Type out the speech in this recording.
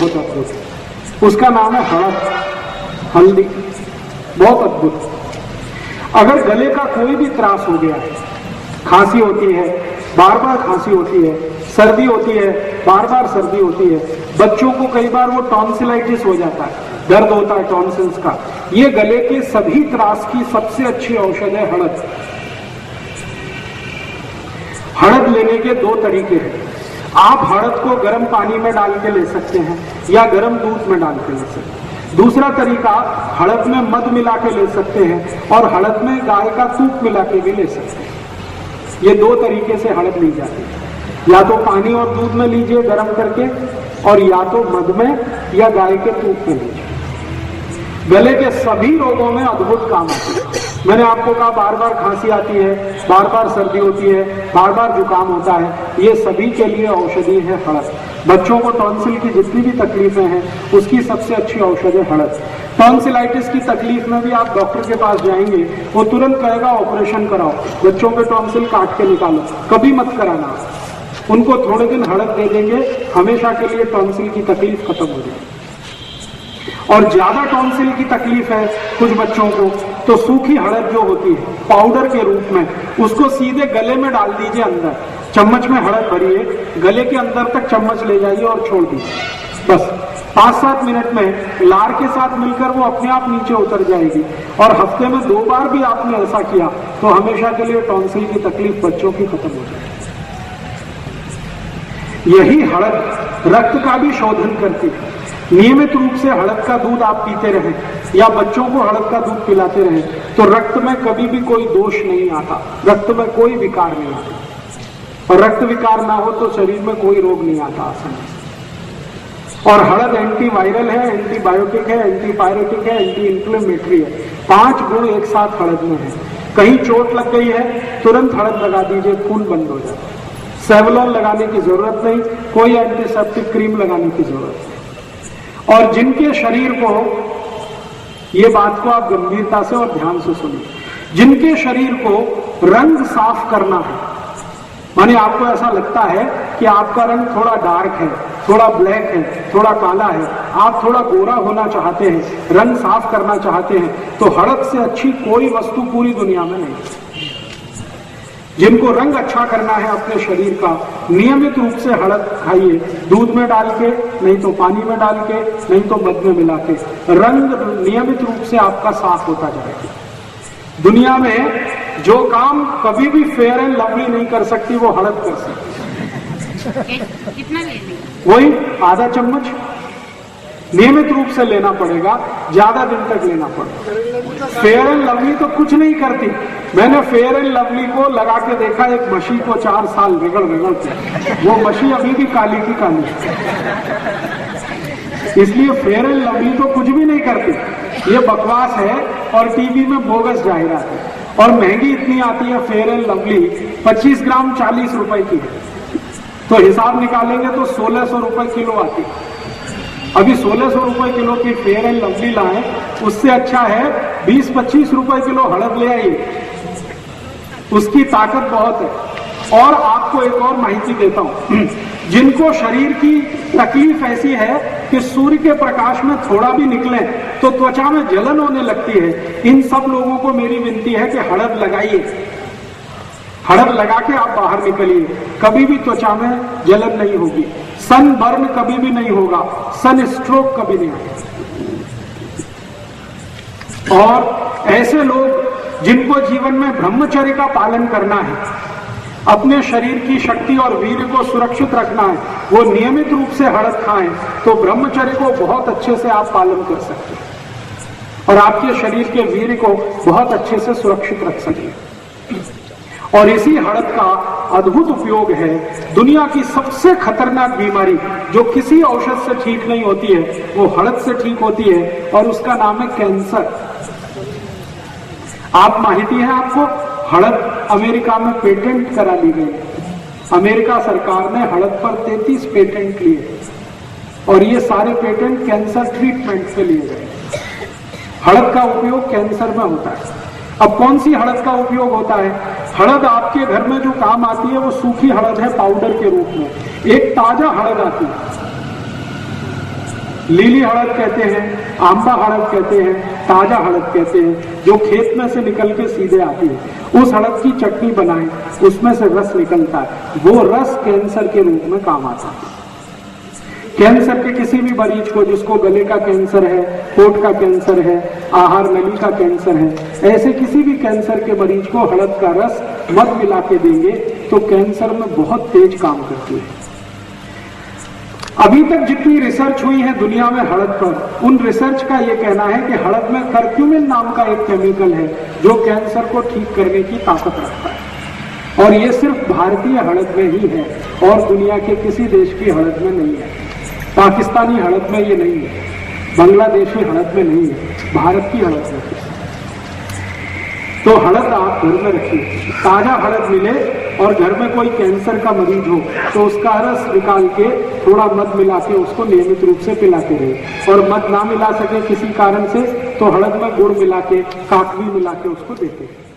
बहुत अद्भुत। उसका नाम है हड़द, हल्दी, बहुत अद्भुत। अगर गले का कोई भी त्रास हो गया है, खांसी होती है, बार बार खांसी होती है, सर्दी होती है, बार बार सर्दी होती है, बच्चों को कई बार वो टॉन्सिलाइटिस हो जाता है, दर्द होता है टॉन्सिल्स का, ये गले के सभी त्रास की सबसे अच्छी औषध है हड़द। हड़द लेने के दो तरीके हैं। आप हड़द को गर्म पानी में डाल के ले सकते हैं या गर्म दूध में डाल के ले सकते हैं। दूसरा तरीका, हड़द में मध मिला के ले सकते हैं और हड़द में गाय का दूध मिला के भी ले सकते हैं। ये दो तरीके से हड़द ली जाती है, या तो पानी और दूध में लीजिए गर्म करके, और या तो मध में या गाय के दूध में लीजिए। गले के सभी रोगों में अद्भुत काम आती है। मैंने आपको कहा बार बार खांसी आती है, बार बार सर्दी होती है, बार बार जुकाम होता है, ये सभी के लिए औषधि है हड़द। बच्चों को टॉन्सिल की जितनी भी तकलीफें हैं उसकी सबसे अच्छी औषध है हड़द। टॉन्सिलाइटिस की तकलीफ में भी आप डॉक्टर के पास जाएंगे, वो तुरंत कहेगा ऑपरेशन कराओ, बच्चों के टॉन्सिल काट के निकालो, कभी मत कराना। उनको थोड़े दिन हड़द दे देंगे, हमेशा के लिए टॉन्सिल की तकलीफ खत्म हो जाएगी। और ज्यादा टॉन्सिल की तकलीफ है कुछ बच्चों को, तो सूखी हड़द जो होती है पाउडर के रूप में, उसको सीधे गले में डाल दीजिए। अंदर चम्मच में हड़द भरिए, गले के अंदर तक चम्मच ले जाइए और छोड़ दीजिए। बस 5-7 मिनट में लार के साथ मिलकर वो अपने आप नीचे उतर जाएगी। और हफ्ते में 2 बार भी आपने ऐसा किया तो हमेशा के लिए टॉन्सिल की तकलीफ बच्चों की खत्म हो जाएगी। यही हड़द रक्त का भी शोधन करती है। नियमित रूप से हड़द का दूध आप पीते रहें या बच्चों को हड़द का दूध पिलाते रहें तो रक्त में कभी भी कोई दोष नहीं आता, रक्त में कोई विकार नहीं आता। और रक्त विकार ना हो तो शरीर में कोई रोग नहीं आता आसानी से। और हड़द एंटीवायरल है, एंटीबायोटिक है, एंटीपायरेटिक है, एंटी इंफ्लेमेटरी है। 5 गुण एक साथ हड़द में है। कहीं चोट लग गई है, तुरंत हड़द लगा दीजिए, खून बंद हो जाता है। सेवलॉन लगाने की जरूरत नहीं, कोई एंटीसेप्टिक क्रीम लगाने की जरूरत नहीं। और जिनके शरीर को, ये बात को आप गंभीरता से और ध्यान से सुनिए, जिनके शरीर को रंग साफ करना है, माने आपको ऐसा लगता है कि आपका रंग थोड़ा डार्क है, थोड़ा ब्लैक है, थोड़ा काला है, आप थोड़ा गोरा होना चाहते हैं, रंग साफ करना चाहते हैं, तो हड़द से अच्छी कोई वस्तु पूरी दुनिया में नहीं। जिनको रंग अच्छा करना है अपने शरीर का, नियमित रूप से हड़द खाइए, दूध में डाल के, नहीं तो पानी में डाल के, नहीं तो मध में मिला के। रंग नियमित रूप से आपका साफ होता जाएगा। दुनिया में जो काम कभी भी फेयर एंड लवली नहीं कर सकती वो हड़द कर सकती। कितना लेंगे? वही आधा चम्मच नियमित रूप से लेना पड़ेगा, ज्यादा दिन तक लेना पड़ेगा। फेयर एंड लवली तो कुछ नहीं करती। मैंने फेयर एंड लवली को लगा के देखा, एक मशी को 4 साल रगड़ के, वो मशी अभी भी काली की काली। इसलिए फेयर एंड लवली तो कुछ भी नहीं करती, ये बकवास है और टीवी में बोगस जाहिरात है। और महंगी इतनी आती है फेयर एंड लवली, 25 ग्राम 40 रुपए की है, तो हिसाब निकालेंगे तो 1600 रुपए किलो आती है। अभी 1600 रुपए किलो की फेयर एंड लवली लाएं, उससे अच्छा है 20-25 रुपए किलो हड़द ले आइए, उसकी ताकत बहुत है। और आपको एक और माहिती देता हूं, जिनको शरीर की तकलीफ ऐसी है कि सूर्य के प्रकाश में थोड़ा भी निकले तो त्वचा में जलन होने लगती है, इन सब लोगों को मेरी विनती है कि हड़द लगाइए। हड़द लगा के आप बाहर निकलिए, कभी भी त्वचा में जलन नहीं होगी, सन बर्न कभी भी नहीं होगा, सन स्ट्रोक कभी नहीं होगा। और ऐसे लोग जिनको जीवन में ब्रह्मचर्य का पालन करना है, अपने शरीर की शक्ति और वीर्य को सुरक्षित रखना है, वो नियमित रूप से हड़द खाएं तो ब्रह्मचर्य को बहुत अच्छे से आप पालन कर सकते हैं और आपके शरीर के वीर्य को बहुत अच्छे से सुरक्षित रख सकते हैं। और इसी हड़द का अद्भुत उपयोग है। दुनिया की सबसे खतरनाक बीमारी जो किसी औषध से ठीक नहीं होती है, वो हड़द से ठीक होती है, और उसका नाम है कैंसर। आप माहिती है आपको, हड़द अमेरिका में पेटेंट करा ली गई। अमेरिका सरकार ने हड़द पर 33 पेटेंट लिए और ये सारे पेटेंट कैंसर ट्रीटमेंट से लिए गए। हड़द का उपयोग कैंसर में होता है। अब कौन सी हड़द का उपयोग होता है? हड़द आपके घर में जो काम आती है वो सूखी हड़द है पाउडर के रूप में। एक ताजा हड़द आती है, लीली हड़द कहते हैं, आंबा हड़द कहते हैं, ताजा हड़द कहते हैं, जो खेत में से निकल के सीधे आती है। उस हड़द की चटनी बनाएं, उसमें से रस निकलता है, वो रस कैंसर के रूप में काम आता है। कैंसर के किसी भी मरीज को, जिसको गले का कैंसर है, पेट का कैंसर है, आहार नली का कैंसर है, ऐसे किसी भी कैंसर के मरीज को हड़द का रस मध मिला के देंगे तो कैंसर में बहुत तेज काम करती है। अभी तक जितनी रिसर्च हुई है दुनिया में हड़द पर, उन रिसर्च का यह कहना है कि हड़द में कर्क्यूमिन नाम का एक केमिकल है जो कैंसर को ठीक करने की ताकत रखता है, और ये सिर्फ भारतीय हड़द में ही है और दुनिया के किसी देश की हड़द में नहीं है। पाकिस्तानी हड़द में ये नहीं है, बांग्लादेशी हड़द में नहीं है, भारत की हड़द में है। तो हड़द आप घर में रखिए, ताजा हड़द मिले और घर में कोई कैंसर का मरीज हो तो उसका रस निकाल के थोड़ा मध मिला के उसको नियमित रूप से पिलाते रहे, और मध ना मिला सके किसी कारण से तो हड़द में गुड़ मिला के, काकवी मिला के उसको देते हैं।